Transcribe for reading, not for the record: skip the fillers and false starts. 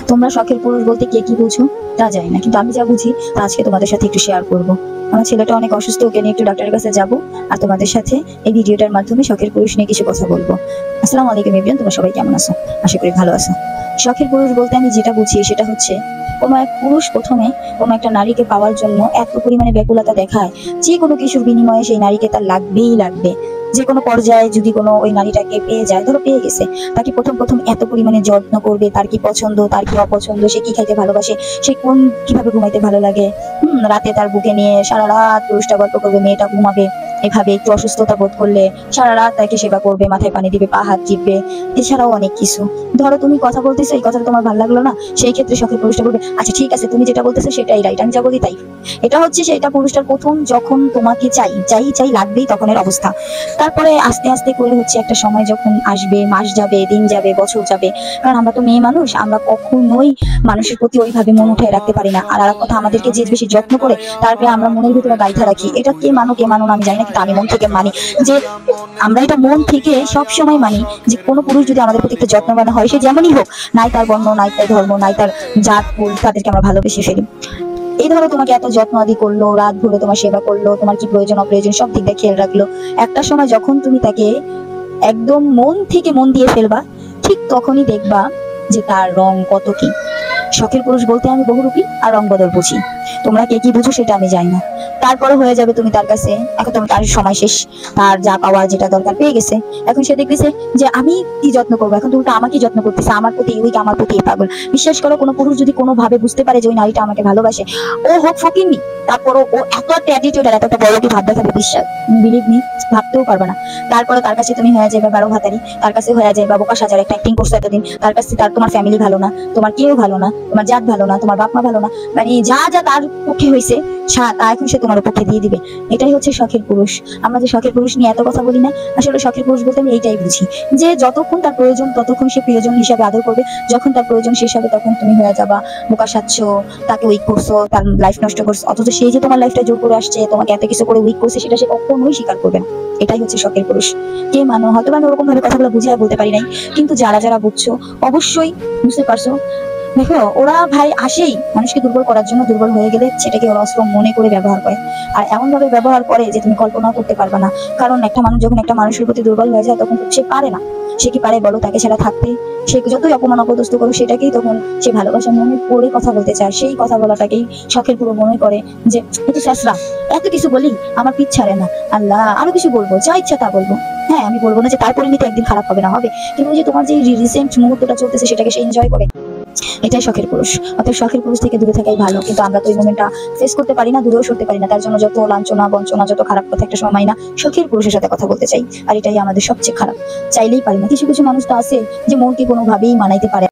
তোমরা শখের পুরুষ বলতে কে কি বুঝো তা জানি না, কিন্তু আমি যা বুঝি তা আজকে তোমাদের সাথে একটু শেয়ার করব। আমার ছেলেটা অনেক অসুস্থ, ওকে নিয়ে একটু ডাক্তারের কাছে যাব, আর তোমাদের সাথে এই ভিডিওটার মাধ্যমে শখের পুরুষ নিয়ে কিছু কথা বলবো। আসসালামু আলাইকুম এভরিওয়ান, তোমরা সবাই কেমন আছো? আশা করি ভালো আছো। শখের পুরুষ বলতে আমি যেটা বুঝি সেটা হচ্ছে, কোনো এক পুরুষ প্রথমে কোনো একটা নারীকে পাওয়ার জন্য এত পরিমাণে ব্যাকুলতা দেখায়, যে কোনো কিছুর বিনিময়ে সেই নারীকে তার লাগবেই লাগবে। যে কোনো পর্যায়ে যদি কোনো ওই নারীটাকে পেয়ে যায়, ধরো পেয়ে গেছে, তাকে প্রথম প্রথম এত পরিমাণে যত্ন করবে, তার কি পছন্দ, তার কি অপছন্দ, সে কি খাইতে ভালোবাসে, সে কোন কিভাবে ঘুমাইতে ভালো লাগে, রাতে তার বুকে নিয়ে সারা রাত পুরুষটা গল্প করবে, মেয়েটা ঘুমাবে, এভাবে একটু অসুস্থতা বোধ করলে সারা রাত তাকে সেবা করবে, মাথায় পানি দিবে, পা হাত চিপবে, এছাড়াও অনেক কিছু। ধরো তুমি কথা বলতেছো, এই কথাটা তোমার ভালো লাগলো না, সেই ক্ষেত্রে শখের পুরুষটা বলবে, আচ্ছা ঠিক আছে তুমি যেটা বলতেছো সেটাই রাইট, আমি যা বলি তাই। এটা হচ্ছে সেটা পুরুষটার প্রথম যখন তোমাকে চাই চাই চাই লাগবেই তখনের অবস্থা। তারপরে আস্তে আস্তে করে হচ্ছে একটা সময় যখন আসবে, মাস যাবে, দিন যাবে, বছর যাবে, কারণ আমরা তো মেয়ে মানুষ, আমরা কখনোই মানুষের প্রতি ওইভাবে মন উঠায় রাখতে পারি না। আর একটা কথা, আমাদেরকে যে বেশি যত্ন করে তারপরে আমরা মনের ভিতরে গাইথা রাখি, এটা কে মানো কে মানো না আমি জানি না, কিন্তু আমি মন থেকে মানি যে আমরা এটা মন থেকে সব সময় মানি যে কোনো পুরুষ যদি আমাদের প্রতি একটু যত্নবান হয়, সে যেমনই হোক, নাই তার বর্ণ, নাই তার ধর্ম, নাই তার জাত কুল, তাদেরকে আমরা ভালোবেসে ফেলি। এই ধরো তোমাকে এত যত্ন আদি করলো, রাত ভরে তোমার সেবা করলো, তোমার কি প্রয়োজন অপ্রয়োজন সব দিক দিয়ে খেয়াল রাখলো, একটা সময় যখন তুমি তাকে একদম মন থেকে মন দিয়ে ফেলবা, ঠিক তখনই দেখবা যে তার রং কত কি। শখের পুরুষ বলতে আমি বহুরূপী আর রং বদল বুঝি, তোমরা কে কি বুঝো সেটা আমি জানি না। তারপরে হয়ে যাবে তুমি তার কাছে, এখন তুমি তার সময় শেষ, তার যা পাওয়া যেটা দরকার পেয়ে গেছে, এখন সে দেখতেছে যে আমি কি যত্ন করবো, এখন তুমি আমাকে যত্ন করতেছে, আমার প্রতি উইক, আমার প্রতি পাগল। বিশ্বাস করো, কোনো পুরুষ যদি কোনোভাবে বুঝতে পারে যে ওই নারীটা আমাকে ভালোবাসে, ও হোক ফকিন্নি, তারপরও ও এত একটা অ্যাটিটিউড আর এত একটা বড় কি ভাব দেখাবে, বিশ্বাস বিলিভ মি, ভাবতেও পারবে না। তারপরে তার কাছে তুমি হয়ে যাবে বারো ভাতারি, তার কাছে হয়ে যায় বা বোকা সাজার একটা অ্যাক্টিং করছো এতদিন, তার কাছে তার তোমার ফ্যামিলি ভালো না, তোমার কেউ ভালো না, তোমার জাত ভালো না, তোমার বাপ মা ভালো না, মানে যা যা তার পক্ষে হয়েছে তা এখন সে তোমার পক্ষে দিয়ে দিবে। এটাই হচ্ছে শখের পুরুষ। আমরা যে শখের পুরুষ নিয়ে এত কথা বলি না, আসলে শখের পুরুষ বলতে আমি এইটাই বুঝি, যে যতক্ষণ তার প্রয়োজন ততক্ষণ সে প্রিয়জন হিসাবে আদর করবে, যখন তার প্রয়োজন শেষ হবে তখন তুমি হয়ে যাবা বোকা সাজছ, তাকে উইক করছো, তার লাইফ নষ্ট করছো, অথচ সেই যে তোমার লাইফটা জোর করে আসছে, তোমাকে এত কিছু করে উইক করছে, সেটা সে কখনোই স্বীকার করবে না। এটাই হচ্ছে শখের পুরুষ। কে মানো, হয়তো আমি ওরকম ভাবে কথাগুলো বুঝিয়ে বলতে পারি নাই, কিন্তু যারা যারা বুঝছো অবশ্যই বুঝতে পারছো। দেখো, ওরা ভাই আসেই মানুষকে দুর্বল করার জন্য, দুর্বল হয়ে গেলে সেটাকে ওরা অস্ত্র মনে করে ব্যবহার করে, আর এমন ভাবে ব্যবহার করে যে তুমি কল্পনা করতে পারবে না। কারণ একটা মানুষ যখন একটা মানুষের প্রতি দুর্বল হয়ে যায়, তখন সে পারে না, সে কি পারে বলো তাকে ছাড়া থাকতে? সে যতই অপমান অপদস্থ করো, সেটাকেই তখন সে ভালোবাসা মনে করে কথা বলতে চায়, সেই কথা বলাটাকেই শখের পুরো মনে করে যে এত শাসরা, এত কিছু বলি আমার পিছ ছাড়ে না, আল্লাহ আরো কিছু বলবো, যা ইচ্ছা তা বলবো। হ্যাঁ, আমি বলবো না যে তার পরিণতি একদিন খারাপ হবে না, হবে, কিন্তু ওই যে তোমার যে রিসেন্ট মুহূর্তটা চলতেছে সেটাকে সে এনজয় করে, এটাই শখের পুরুষ। অতএব শখের পুরুষ থেকে দূরে থাকাই ভালো, কিন্তু আমরা তো এই মোমেন্টটা ফেস করতে পারি না, দূরেও সরতে পারি না, তার জন্য যত লাঞ্ছনা বঞ্চনা, যত খারাপ কথা, একটা সময় না শখের পুরুষের সাথে কথা বলতে চাই, আর এটাই আমাদের সবচেয়ে খারাপ। চাইলেই পারি না। কিছু কিছু মানুষ তো আছে যে মনকে কোনোভাবেই মানাইতে পারে